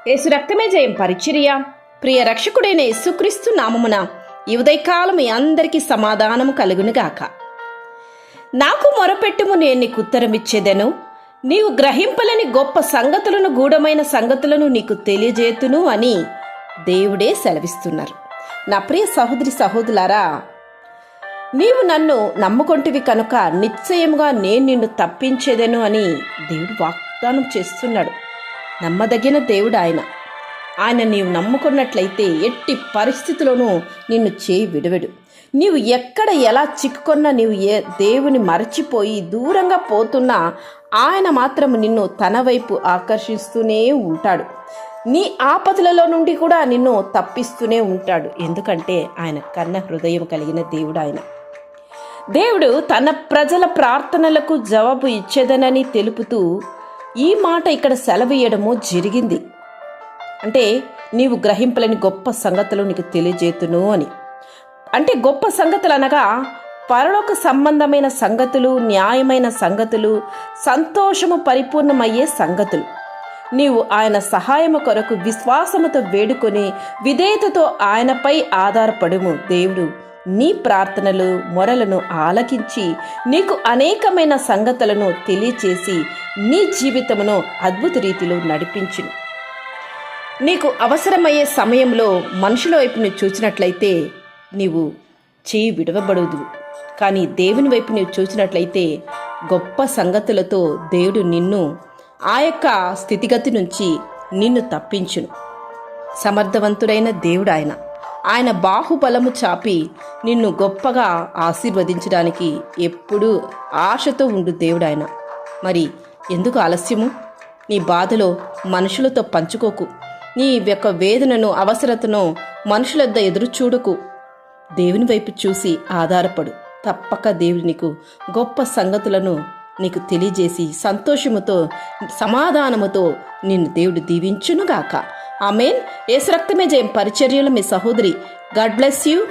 యేసు రక్తమే జయం పరిచర్య. ప్రియ రక్షకుడైన యేసుక్రీస్తు నామమున ఈ ఉదయకాలం మీ అందరికీ సమాధానము కలుగునుగాక. నాకు మొరపెట్టుము, నేను నీకు ఉత్తరమిచ్చేదను. నీవు గ్రహింపలేని గొప్ప సంగతులను, గూఢమైన సంగతులను నీకు తెలియజేతును అని దేవుడే సెలవిస్తున్నారు. నా ప్రియ సహోదరి సహోదరులారా, నీవు నన్ను నమ్ముకొంటివి కనుక నిశ్చయముగా నేను నిన్ను తప్పించేదను అని దేవుడు వాగ్దానం చేస్తున్నాడు. నమ్మదగిన దేవుడు ఆయన నీవు నమ్ముకున్నట్లయితే ఎట్టి పరిస్థితుల్లోనూ నిన్ను చేయి విడవడు. నీవు ఎక్కడ ఎలా చిక్కుకున్నా, నీవు దేవుని మరచిపోయి దూరంగా పోతున్నా ఆయన మాత్రం నిన్ను తన వైపు ఆకర్షిస్తూనే ఉంటాడు. నీ ఆపదలలో నుండి కూడా నిన్ను తప్పిస్తూనే ఉంటాడు. ఎందుకంటే ఆయన కన్న హృదయం కలిగిన దేవుడు. దేవుడు తన ప్రజల ప్రార్థనలకు జవాబు ఇచ్చేదనని తెలుపుతూ ఈ మాట ఇక్కడ సెలవీయడము జరిగింది. అంటే నీవు గ్రహింపలేని గొప్ప సంగతులు నీకు తెలియజేతును అని. అంటే గొప్ప సంగతులు అనగా పరలోక సంబంధమైన సంగతులు, న్యాయమైన సంగతులు, సంతోషము పరిపూర్ణమయ్యే సంగతులు. నీవు ఆయన సహాయము కొరకు విశ్వాసముతో వేడుకొని విధేయతతో ఆయనపై ఆధారపడుము. దేవుడు నీ ప్రార్థనలు, మొరలను ఆలకించి నీకు అనేకమైన సంగతులను తెలియచేసి నీ జీవితమును అద్భుత రీతిలో నడిపించును. నీకు అవసరమయ్యే సమయంలో మనుషుల వైపు నువ్వు చూసినట్లయితే నీవు చేయి విడవబడదు. కానీ దేవుని వైపు నువ్వు చూసినట్లయితే గొప్ప సంగతులతో దేవుడు నిన్ను ఆ యొక్క స్థితిగతి నుంచి నిన్ను తప్పించును. సమర్థవంతుడైన దేవుడు ఆయన బాహుబలము చాపి నిన్ను గొప్పగా ఆశీర్వదించడానికి ఎప్పుడూ ఆశతో ఉండు దేవుడు. మరి ఎందుకు ఆలస్యము? నీ బాధలో మనుషులతో పంచుకోకు. నీ యొక్క వేదనను, అవసరతను మనుషుల వద్ద ఎదురు చూడకు. దేవుని వైపు చూసి ఆధారపడు. తప్పక దేవుడు నీకు గొప్ప సంగతులను నీకు తెలియజేసి సంతోషముతో, సమాధానముతో నిన్ను దేవుడు దీవించునుగాక. ఆమేన్. యేసు రక్తమే జయం పరిచర్యలో మీ సహోదరి. God bless you.